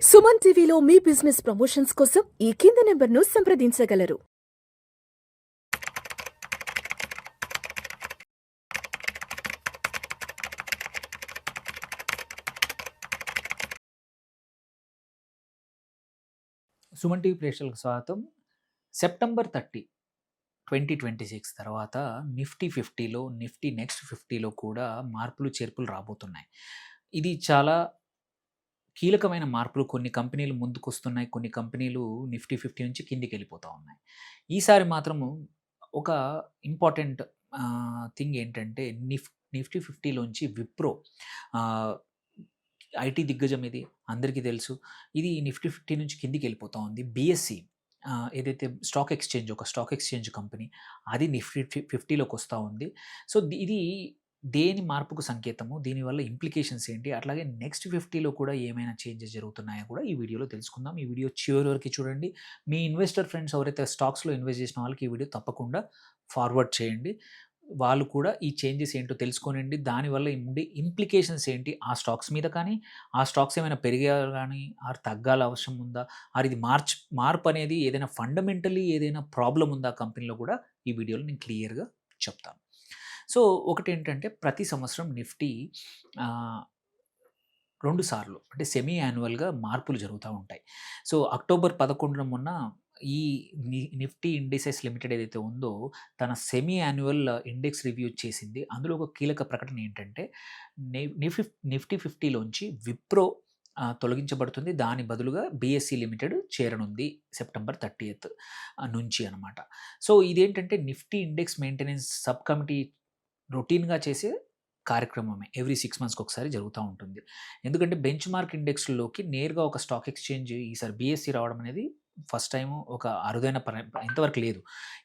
సుమన్ టీవీలో మీ business promotions కోసం ఈ కింది నెంబర్ను సంప్రదించగలరు. సుమన్ టీవీ ప్రేక్షకులకు స్వాగతం. సెప్టెంబర్ 30, 2026 తర్వాత నిఫ్టీ 50లో, నిఫ్టీ నెక్స్ట్ 50లో కూడా మార్పులు చేర్పులు రాబోతున్నాయి. ఇది చాలా కీలకమైన మార్పులు. కొన్ని కంపెనీలు ముందుకొస్తున్నాయి, కొన్ని కంపెనీలు నిఫ్టీ 50 నుంచి కిందికి వెళ్ళిపోతూ ఉన్నాయి. ఈసారి మాత్రము ఒక ఇంపార్టెంట్ థింగ్ ఏంటంటే నిఫ్టీ 50లోంచి విప్రో ఐటీ దిగ్గజం, ఇది అందరికీ తెలుసు. ఇది నిఫ్టీ 50 నుంచి కిందికి వెళ్ళిపోతూ ఉంది. బీఎస్సీ ఏదైతే స్టాక్ ఎక్స్చేంజ్ కంపెనీ, అది నిఫ్టీ 50లోకి వస్తూ ఉంది. సో ఇది దేని మార్పుకు సంకేతము, దీనివల్ల ఇంప్లికేషన్స్ ఏంటి, అట్లాగే నెక్స్ట్ 50లో కూడా ఏమైనా చేంజెస్ జరుగుతున్నాయో కూడా ఈ వీడియోలో తెలుసుకుందాం. ఈ వీడియో చివరి వరకు చూడండి. మీ ఇన్వెస్టర్ ఫ్రెండ్స్ ఎవరైతే స్టాక్స్లో ఇన్వెస్ట్ చేసిన వాళ్ళకి ఈ వీడియో తప్పకుండా ఫార్వర్డ్ చేయండి. వాళ్ళు కూడా ఈ చేంజెస్ ఏంటో తెలుసుకోనండి. దానివల్ల ఉండే ఇంప్లికేషన్స్ ఏంటి ఆ స్టాక్స్ మీద, కానీ ఆ స్టాక్స్ ఏమైనా పెరిగాయా కానీ, ఆర్ తగ్గాల అవసరం ఉందా, ఆర్ ఇది మార్పు అనేది ఏదైనా ఫండమెంటలీ ఏదైనా ప్రాబ్లం ఉందా కంపెనీలో కూడా ఈ వీడియోలో నేను క్లియర్గా చెప్తాను. సో ఒకటి ఏంటంటే, ప్రతి సంవత్సరం నిఫ్టీ 2 సార్లు అంటే సెమీ యాన్యువల్గా మార్పులు జరుగుతూ ఉంటాయి. సో అక్టోబర్ 11 మొన్న ఈ నిఫ్టీ ఇండిసెస్ లిమిటెడ్ ఏదైతే ఉందో తన సెమీ యాన్యువల్ ఇండెక్స్ రివ్యూ చేసింది. అందులో ఒక కీలక ప్రకటన ఏంటంటే, నిఫ్టీ 50లోంచి విప్రో తొలగించబడుతుంది. దాని బదులుగా బీఎస్సీ లిమిటెడ్ చేరనుంది సెప్టెంబర్ 30 నుంచి అనమాట. సో ఇదేంటంటే Nifty index maintenance sub committee రొటీన్గా చేసే కార్యక్రమమే. ఎవ్రీ 6 మంత్స్కి ఒకసారి జరుగుతూ ఉంటుంది. ఎందుకంటే బెంచ్ మార్క్ ఇండెక్స్లోకి నేరుగా ఒక స్టాక్ ఎక్స్చేంజ్ ఈసారి బీఎస్సీ రావడం అనేది ఫస్ట్ టైము, ఒక అరుదైన ఇంతవరకు లేదు.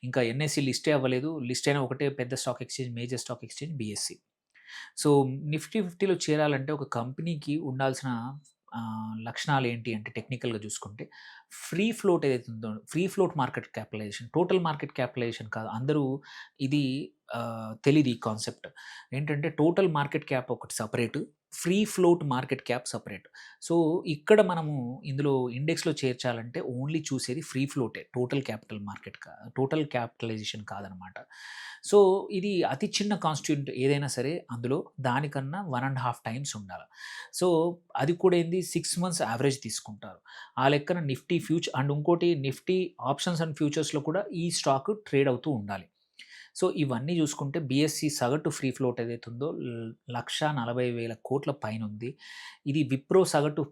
ఇంకా ఎన్ఎస్సి లిస్టే అవ్వలేదు. లిస్ట్ అయిన ఒకటే పెద్ద stock exchange, major stock exchange BSE. So Nifty 50లో చేరాలంటే ఒక కంపెనీకి ఉండాల్సిన లక్షణాలు ఏంటి అంటే, టెక్నికల్గా చూసుకుంటే ఫ్రీ ఫ్లోట్ ఏదైతే ఉందో, free float market capitalization, total market capitalization కాదు. అందరూ ఇది తెలీదు ఈ కాన్సెప్ట్. ఏంటంటే టోటల్ మార్కెట్ క్యాప్ ఒకటి separate, free float market cap separate. సో ఇక్కడ మనము ఇందులో ఇండెక్స్లో చేర్చాలంటే ఓన్లీ చూసేది ఫ్రీ ఫ్లోటే, టోటల్ క్యాపిటలైజేషన్ కాదనమాట. సో ఇది అతి చిన్న కాన్స్టిట్యూంట్ ఏదైనా సరే అందులో దానికన్నా 1.5 టైమ్స్ ఉండాలి. సో అది కూడా ఏంది, 6 మంత్స్ యావరేజ్ తీసుకుంటారు. ఆ లెక్కన నిఫ్టీ ఫ్యూచర్ అండ్ ఇంకోటి నిఫ్టీ ఆప్షన్స్ అండ్ ఫ్యూచర్స్లో కూడా ఈ స్టాక్ ట్రేడ్ అవుతూ ఉండాలి. సో ఇవన్నీ చూసుకుంటే బీఎస్సీ సగటు ఫ్రీ ఫ్లోట్ ఏదైతే ఉందో 1,40,000 కోట్ల పైన ఉంది. ఇది విప్రో సగటు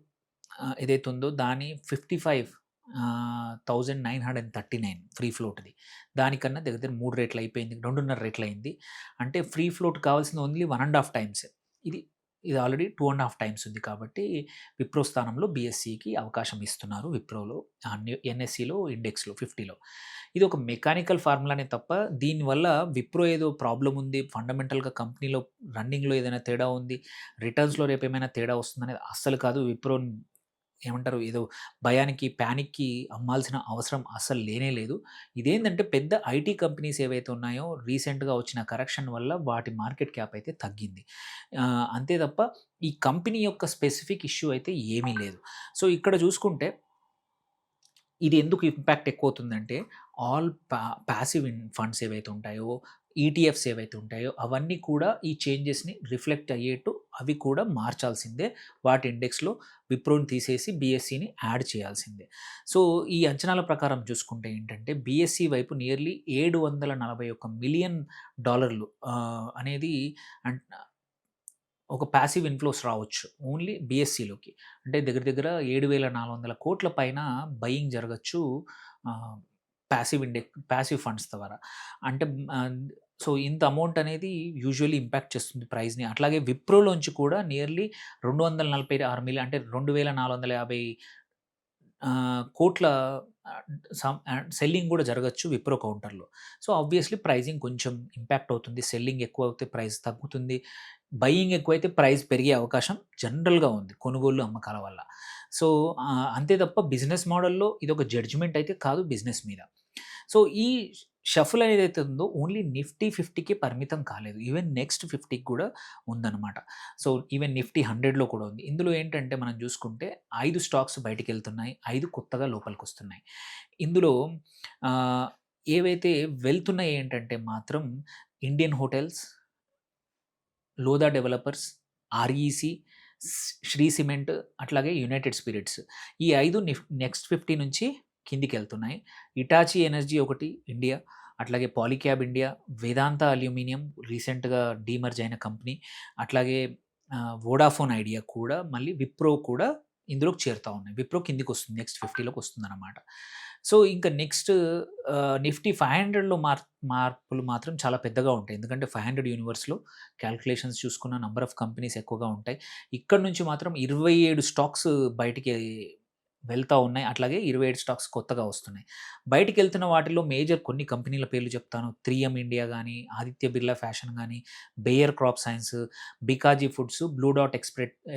ఏదైతే ఉందో దాని 55,939 ఫ్రీ ఫ్లోట్ది. దానికన్నా దగ్గర 3 రెట్లు అయిపోయింది, 2.5 రెట్లు అయింది. అంటే ఫ్రీ ఫ్లోట్ కావాల్సింది ఓన్లీ 1.5 టైమ్స్. ఇది ఆల్రెడీ 2.5 టైమ్స్ ఉంది. కాబట్టి విప్రో స్థానంలో బీఎస్సీకి అవకాశం ఇస్తున్నారు. విప్రోలో, ఎన్ఎస్సిలో, ఇండెక్స్లో 50లో. ఇది ఒక మెకానికల్ ఫార్ములానే తప్ప దీనివల్ల విప్రో ఏదో ప్రాబ్లం ఉంది, ఫండమెంటల్గా కంపెనీలో రన్నింగ్లో ఏదైనా తేడా ఉంది, రిటర్న్స్లో రేపు ఏమైనా తేడా వస్తుందనేది అస్సలు కాదు. విప్రో ఏమంటారు, ఏదో భయానికి, ప్యానిక్కి అమ్మాల్సిన అవసరం అస్సలు లేనే లేదు. ఇదేంటంటే పెద్ద ఐటీ కంపెనీస్ ఏవైతే ఉన్నాయో రీసెంట్గా వచ్చిన కరెక్షన్ వల్ల వాటి మార్కెట్ క్యాప్ అయితే తగ్గింది. అంతే తప్ప ఈ కంపెనీ యొక్క స్పెసిఫిక్ ఇష్యూ అయితే ఏమీ లేదు. సో ఇక్కడ చూసుకుంటే ఇది ఎందుకు ఇంపాక్ట్ ఎక్కువ అవుతుందంటే, ఆల్ ప్యాసివ్ ఫండ్స్ ఏవైతే ఉంటాయో, ఈటీఎఫ్స్ ఏవైతే ఉంటాయో అవన్నీ కూడా ఈ చేంజెస్ని రిఫ్లెక్ట్ అయ్యేట్టు అవి కూడా మార్చాల్సిందే. వాటి ఇండెక్స్లో విప్రోని తీసేసి బీఎస్సీని యాడ్ చేయాల్సిందే. సో ఈ అంచనాల ప్రకారం చూసుకుంటే ఏంటంటే, బీఎస్సీ వైపు నియర్లీ $741 మిలియన్ అనేది ఒక ప్యాసివ్ ఇన్ఫ్లోస్ రావచ్చు ఓన్లీ బీఎస్సీలోకి. అంటే దగ్గర 7,400 కోట్ల పైన బయింగ్ జరగచ్చు ప్యాసివ్ ఫండ్స్ ద్వారా. అంటే సో ఇంత అమౌంట్ అనేది యూజువల్లీ ఇంపాక్ట్ చేస్తుంది ప్రైస్ని. అట్లాగే విప్రోలోంచి కూడా నియర్లీ 246 మిలియన్, అంటే 2,450 కోట్ల సెల్లింగ్ కూడా జరగచ్చు విప్రో కౌంటర్లో. సో ఆబ్వియస్లీ ప్రైజింగ్ కొంచెం ఇంపాక్ట్ అవుతుంది. సెల్లింగ్ ఎక్కువ అవుతే ప్రైస్ తగ్గుతుంది, బయింగ్ ఎక్కువైతే ప్రైస్ పెరిగే అవకాశం జనరల్గా ఉంది కొనుగోలు అమ్మకాల వల్ల. సో అంతే తప్ప బిజినెస్ మోడల్లో ఇది ఒక జడ్జిమెంట్ అయితే కాదు బిజినెస్ మీద. సో ఈ షఫుల్ ఏదైతే ఉందో ఓన్లీ నిఫ్టీ 50కే పరిమితం కాలేదు. ఈవెన్ నెక్స్ట్ 50కి కూడా ఉందన్నమాట. సో ఈవెన్ నిఫ్టీ 100లో కూడా ఉంది. ఇందులో ఏంటంటే మనం చూసుకుంటే 5 స్టాక్స్ బయటికెళ్తున్నాయి. 5 కొత్తగా లోపలికొస్తున్నాయి. ఇందులో ఆహ్, ఏవైతే వెళ్తున్నాయి ఏంటంటే మాత్రం Indian hotels, Lodha developers, REC, Shri cement, అట్లాగే యునైటెడ్ స్పిరిట్స్. ఈ 5 నెక్స్ట్ 50 నుంచి కిందికెళ్తున్నాయి. ఇటాచీ ఎనర్జీ ఒకటి ఇండియా, అట్లాగే పాలీక్యాబ్ ఇండియా, వేదాంత అల్యూమినియం రీసెంట్‌గా డీమర్జ్ అయిన కంపెనీ, అట్లాగే వోడాఫోన్ ఐడియా కూడా, మళ్ళీ విప్రో కూడా ఇందులోకి చేరుతా ఉన్నాయి. విప్రో కిందికొస్తుంది. నెక్స్ట్ 50లోకి వస్తుందన్నమాట. సో, ఇంకా నెక్స్ట్ నిఫ్టీ 500లో మార్పులు మాత్రం చాలా పెద్దగా ఉంటాయి. ఎందుకంటే 500 యూనివర్స్‌లో కాలిక్యులేషన్స్ చూసుకున్న నంబర్ ఆఫ్ కంపెనీస్ ఎక్కువగా ఉంటాయి. ఇక్కడ నుంచి మాత్రం 27 స్టాక్స్ బయటికి వెళ్తా ఉన్నాయి. అట్లాగే 27 స్టాక్స్ కొత్తగా వస్తున్నాయి. బయటికెళ్తున్న వాటిలో మేజర్ కొన్ని కంపెనీల పేర్లు చెప్తాను. 3M ఇండియా గానీ, ఆదిత్య బిర్లా ఫ్యాషన్ గానీ, Bayer crop science, Bikaji foods, Blue డాట్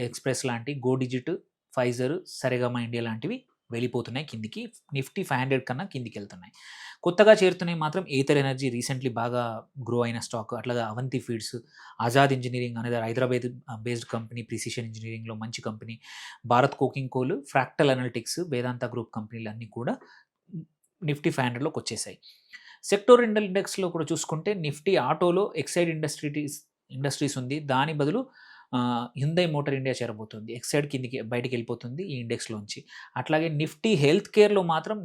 ఎక్స్‌ప్రెస్ లాంటి, Go Digit, Pfizer, Saregama India లాంటివి వెళ్ళిపోతున్నాయి కిందికి. నిఫ్టీ 500 కన్నా కిందికెళ్తున్నాయి. కొత్తగా చేరుతున్నాయి మాత్రం ఏథర్ ఎనర్జీ రీసెంట్‌లీ బాగా గ్రో అయిన స్టాక్. అట్లాగే అవంతి ఫీడ్స్, ఆజాద్ ఇంజినీరింగ్ అనేది హైదరాబాద్ బేస్డ్ కంపెనీ, ప్రిసిషన్ ఇంజినీరింగ్‌లో మంచి company, Bharat coking coal, Fractal Analytics, Vedanta group కంపెనీలన్నీ కూడా నిఫ్టీ 500లోకొచ్చేసాయి. సెక్టోరల్ ఇండెక్స్‌లో కూడా చూసుకుంటే నిఫ్టీ ఆటోలో ఎక్సైడ్ ఇండస్ట్రీస్ ఉంది. దాని బదులు హ్యుండై మోటార్ ఇండియా చేరబోతుంది. ఎక్సైడ్ కిందికి బయటికెళ్ళిపోతుంది ఈ ఇండెక్స్‌లోంచి. అట్లాగే నిఫ్టీ హెల్త్ కేర్‌లో మాత్రం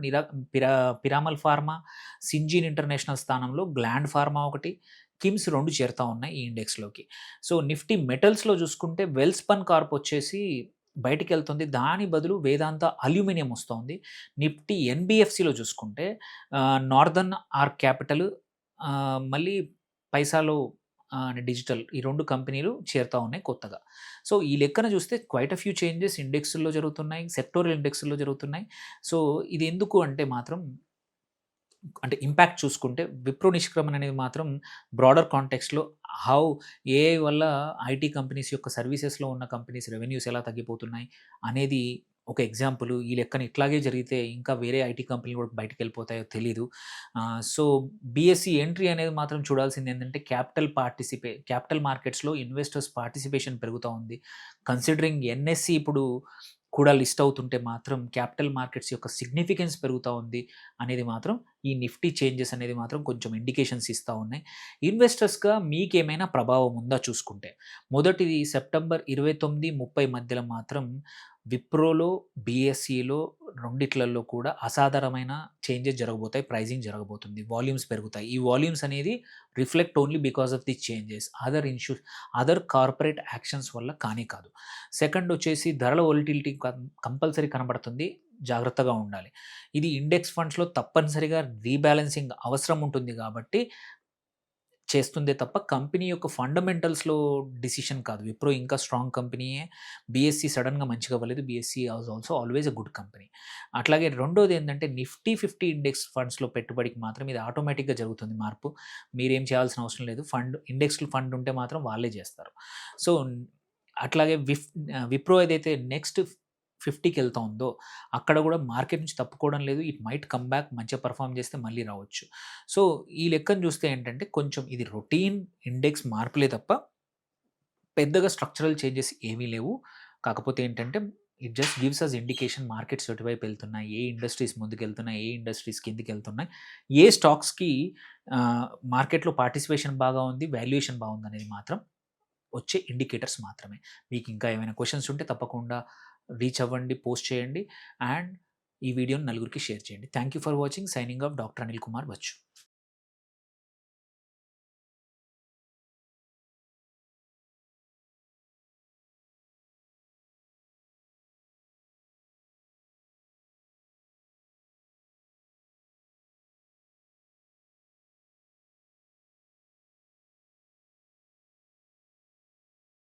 పిరామల్ ఫార్మా, సింజిన్ ఇంటర్నేషనల్ స్థానంలో గ్లాండ్ ఫార్మా ఒకటి, కిమ్స్ 2 చేరుతా ఉన్నాయి ఈ ఇండెక్స్‌లోకి. సో, నిఫ్టీ మెటల్స్‌లో చూసుకుంటే వెల్స్పన్ కార్ప్ వచ్చేసి బయటికెళ్తుంది. దాని బదులు వేదాంత అల్యూమినియం వస్తోంది. నిఫ్టీ ఎన్‌బీఎఫ్‌సిలో చూసుకుంటే నార్దర్న్ ఆర్క్ క్యాపిటల్, మళ్ళీ పైసాలో డిజిటల్, ఈ 2 కంపెనీలు చేరుతా ఉన్నాయి కొత్తగా. సో, ఈ లెక్కన చూస్తే క్వైట్ ఎ ఫ్యూ చేంజెస్ ఇండెక్స్‌ల్లో జరుగుతున్నాయి. సెక్టోరల్ ఇండెక్స్‌ల్లో జరుగుతున్నాయి. సో, ఇది ఎందుకు అంటే మాత్రం ఇంపాక్ట్ చూసుకుంటే విప్రో నిష్క్రమణ అనేది మాత్రం బ్రాడర్ కాంటెక్స్ట్‌లో హౌ ఏఐ వల్ల ఐటీ కంపెనీస్ యొక్క సర్వీసెస్‌లో ఉన్న కంపెనీస్ రెవెన్యూస్ ఎలా తగ్గిపోతున్నాయి అనేది ఒక ఎగ్జాంపుల్. ఈ లెక్కన ఇట్లాగే జరిగితే ఇంకా వేరే ఐటీ కంపెనీలు కూడా బయటికెళ్ళిపోతాయో తెలీదు. సో, బీఎస్ఈ ఎంట్రీ అనేది మాత్రం చూడాల్సింది ఏంటంటే క్యాపిటల్ మార్కెట్స్‌లో ఇన్వెస్టర్స్ పార్టిసిపేషన్ పెరుగుతా ఉంది. కన్సిడరింగ్ ఎన్ఎస్ఈ ఇప్పుడు కూడా లిస్ట్ అవుతుంటే మాత్రం క్యాపిటల్ మార్కెట్స్ యొక్క సిగ్నిఫికెన్స్ పెరుగుతా ఉంది అనేది మాత్రం ఈ నిఫ్టీ చేంజెస్ అనేది మాత్రం కొంచెం ఇండికేషన్స్ ఇస్తా ఉన్నాయి. ఇన్వెస్టర్స్‌గా మీకేమైనా ప్రభావం ఉందా చూసుకుంటే, మొదటిది సెప్టెంబర్ 29, 30 మధ్యలో మాత్రం విప్రోలో, బీఎస్ఈలో రెండిట్లలో కూడా అసాధారణమైన చేంజెస్ జరగబోతాయి. ప్రైజింగ్ జరగబోతుంది. వాల్యూమ్స్ పెరుగుతాయి. ఈ వాల్యూమ్స్ అనేది reflect only because of the changes. Other corporate actions వల్ల కానే కాదు. సెకండ్ వచ్చేసి ధరల వోలటిలిటీ కంపల్సరీ కనబడుతుంది. జాగ్రత్తగా ఉండాలి. ఇది ఇండెక్స్ ఫండ్స్‌లో తప్పనిసరిగా రీబాలెన్సింగ్ అవసరం ఉంటుంది కాబట్టి చేస్తుందే తప్ప కంపెనీ యొక్క ఫండమెంటల్స్‌లో డిసిషన్ కాదు. విప్రో ఇంకా స్ట్రాంగ్ కంపెనీయే. బీఎస్‌సీ సడెన్‌గా మంచిగా అవ్వలేదు. BSc is also always a good company. అట్లాగే రెండోది ఏంటంటే నిఫ్టీ 50 ఇండెక్స్ ఫండ్స్‌లో పెట్టుబడికి మాత్రం ఇది ఆటోమేటిక్‌గా జరుగుతుంది మార్పు. మీరేం చేయాల్సిన అవసరం లేదు. ఇండెక్స్‌లో ఫండ్ ఉంటే మాత్రం వాళ్ళే చేస్తారు. సో, అట్లాగే విప్రో ఏదైతే నెక్స్ట్ 50కెళ్తా ఉందో అక్కడ కూడా మార్కెట్ నుంచి తప్పుకోవడం లేదు. ఇట్ మైట్ కమ్ బ్యాక్, మంచిగా పెర్ఫార్మ్ చేస్తే మళ్ళీ రావచ్చు. సో, ఈ లెక్కను చూస్తే ఏంటంటే కొంచెం ఇది రొటీన్ ఇండెక్స్ మార్పులే తప్ప పెద్దగా స్ట్రక్చరల్ చేంజెస్ ఏమీ లేవు. కాకపోతే ఏంటంటే it just gives us indication markets ఎటువైపు వెళ్తున్నాయి, ఏ ఇండస్ట్రీస్ ముందుకెళ్తున్నాయి, ఏ ఇండస్ట్రీస్ కిందకెళ్తున్నాయి, ఏ స్టాక్స్‌కి మార్కెట్‌లో పార్టిసిపేషన్ బాగా ఉంది, వాల్యుయేషన్ బాగుందనేది మాత్రం వచ్చే ఇండికేటర్స్ మాత్రమే. మీకు ఇంకా ఏమైనా క్వెషన్స్ ఉంటే తప్పకుండా రీచ్ అవ్వండి, పోస్ట్ చేయండి. అండ్ ఈ వీడియోని నలుగురికి షేర్ చేయండి. Thank you for watching. Signing off doctor Anil Kumar Bachu.